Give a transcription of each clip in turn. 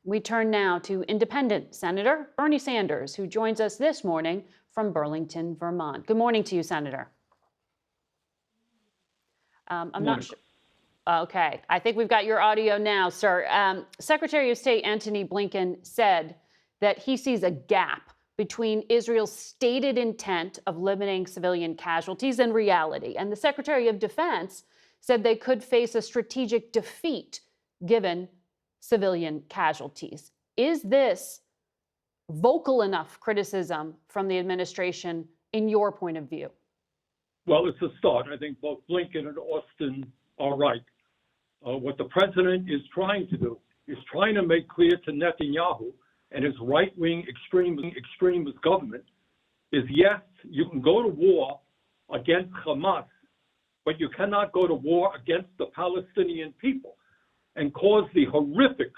We turn now to independent Senator Bernie Sanders, who joins us this morning from Burlington, Vermont. Good morning to you, Senator. I'm not sure. Okay, I think we've got your audio now, sir. Secretary of State Antony Blinken said that he sees a gap between Israel's stated intent of limiting civilian casualties and reality. And the Secretary of Defense said they could face a strategic defeat given civilian casualties. Is this vocal enough criticism from the administration in your point of view? Well, it's a start. I think both Blinken and Austin are right. What the president is trying to do is trying to make clear to Netanyahu and his right-wing extremist government is, yes, you can go to war against Hamas, but you cannot go to war against the Palestinian people and cause the horrific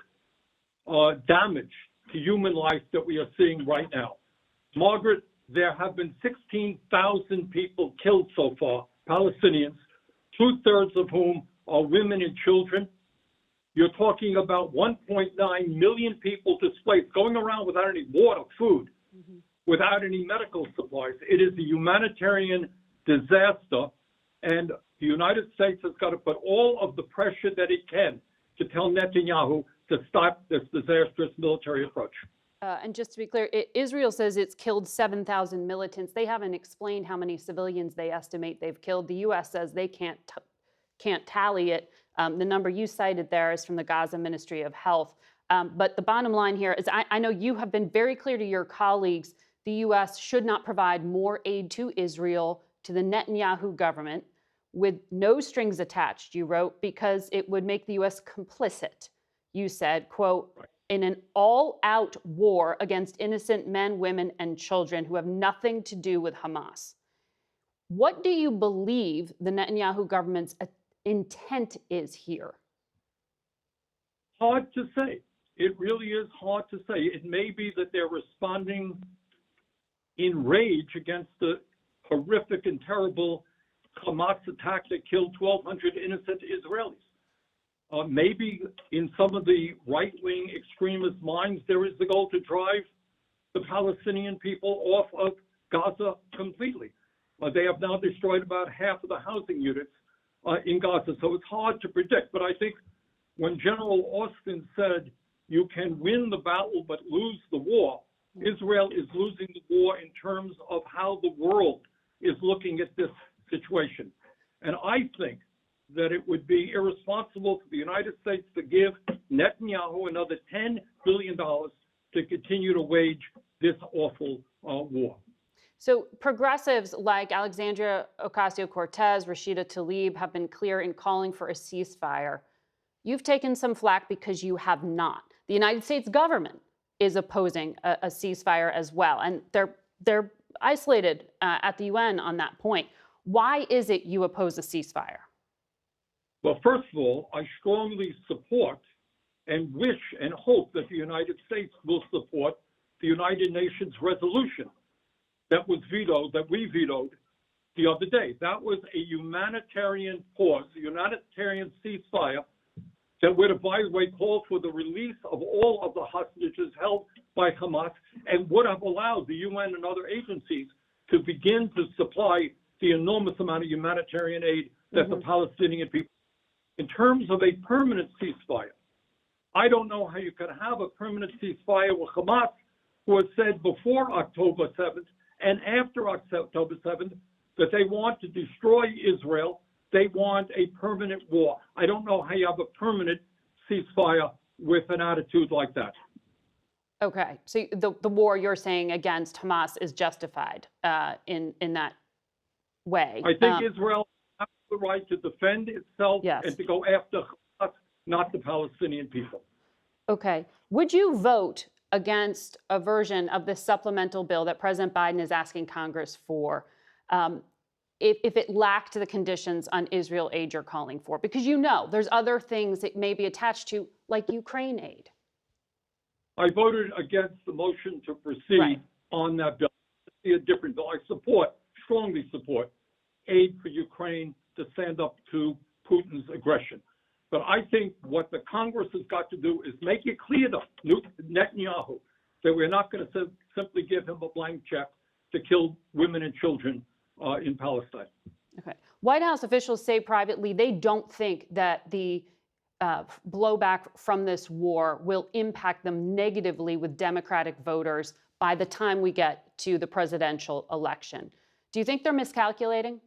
damage to human life that we are seeing right now. Margaret, there have been 16,000 people killed so far, Palestinians, 2/3 of whom are women and children. You're talking about 1.9 million people displaced, going around without any water, food, without any medical supplies. It is a humanitarian disaster, and the United States has got to put all of the pressure that it can to tell Netanyahu to stop this disastrous military approach. And just to be clear, Israel says it's killed 7,000 militants. They haven't explained how many civilians they estimate they've killed. The U.S. says they can't tally it. The number you cited there is from the Gaza Ministry of Health. But the bottom line here is I know you have been very clear to your colleagues the U.S. should not provide more aid to Israel, to the Netanyahu government, with no strings attached, you wrote, because it would make the U.S. complicit. You said, quote, in an all-out war against innocent men, women, and children who have nothing to do with Hamas. What do you believe the Netanyahu government's intent is here? Hard to say. It really is hard to say. It may be that they're responding in rage against the horrific and terrible Hamas attack that killed 1,200 innocent Israelis. Maybe in some of the right-wing extremist minds, there is the goal to drive the Palestinian people off of Gaza completely. They have now destroyed about half of the housing units in Gaza, so it's hard to predict. But I think when General Austin said you can win the battle but lose the war, Israel is losing the war in terms of how the world is looking at this situation. And I think that it would be irresponsible for the United States to give Netanyahu another $10 billion to continue to wage this awful war. So progressives like Alexandria Ocasio-Cortez, Rashida Tlaib have been clear in calling for a ceasefire. You've taken some flack because you have not. The United States government is opposing a ceasefire as well, and they're isolated at the UN on that point. Why is it you oppose a ceasefire? Well, first of all, I strongly support and wish and hope that the United States will support the United Nations resolution that we vetoed the other day. That was a humanitarian pause, a humanitarian ceasefire that would have, by the way, called for the release of all of the hostages held by Hamas and would have allowed the UN and other agencies to begin to supply the enormous amount of humanitarian aid that the Palestinian people. In terms of a permanent ceasefire, I don't know how you could have a permanent ceasefire with Hamas, who has said before October 7th and after October 7th that they want to destroy Israel. They want a permanent war. I don't know how you have a permanent ceasefire with an attitude like that. Okay, so the war you're saying against Hamas is justified in that way. I think Israel has the right to defend itself and to go after Hamas, not the Palestinian people. Okay. Would you vote against a version of the supplemental bill that President Biden is asking Congress for if it lacked the conditions on Israel aid you're calling for? Because you know there's other things it may be attached to, like Ukraine aid. I voted against the motion to proceed on that bill. It's a different bill. I strongly support aid for Ukraine to stand up to Putin's aggression. But I think what the Congress has got to do is make it clear to Netanyahu that we're not going to simply give him a blank check to kill women and children in Palestine. Okay. White House officials say privately they don't think that the blowback from this war will impact them negatively with Democratic voters by the time we get to the presidential election. Do you think they're miscalculating?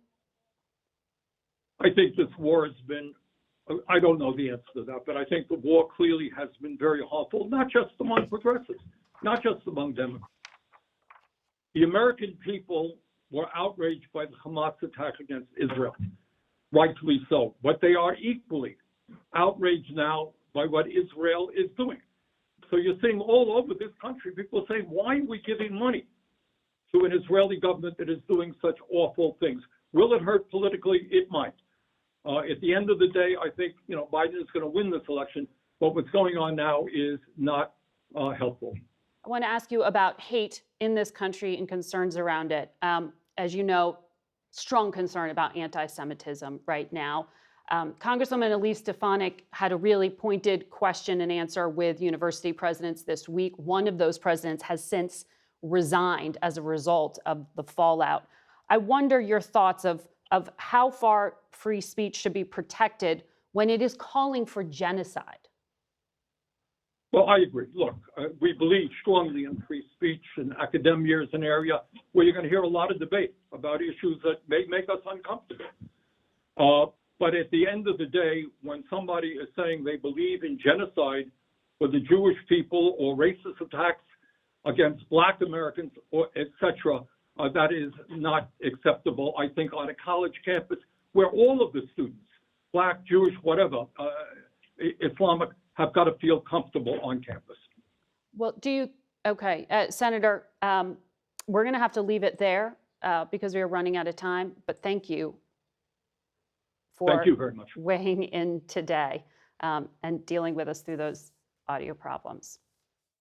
I think this war has been, I don't know the answer to that, but I think the war clearly has been very harmful, not just among progressives, not just among Democrats. The American people were outraged by the Hamas attack against Israel, rightfully so. But they are equally outraged now by what Israel is doing. So you're seeing all over this country, people saying, why are we giving money to an Israeli government that is doing such awful things? Will it hurt politically? It might. At the end of the day, I think, Biden is going to win this election, but what's going on now is not helpful. I want to ask you about hate in this country and concerns around it. As you know, strong concern about anti-Semitism right now. Congresswoman Elise Stefanik had a really pointed question and answer with university presidents this week. One of those presidents has since resigned as a result of the fallout. I wonder your thoughts of how far free speech should be protected when it is calling for genocide. Well, I agree. Look, we believe strongly in free speech, and academia is an area where you're going to hear a lot of debate about issues that may make us uncomfortable. But at the end of the day, when somebody is saying they believe in genocide for the Jewish people or racist attacks against Black Americans, or et cetera, that is not acceptable. I think on a college campus where all of the students, Black, Jewish, whatever, Islamic, have got to feel comfortable on campus. Well, Senator, we're going to have to leave it there because we are running out of time, but thank you for very much. weighing in today and dealing with us through those audio problems.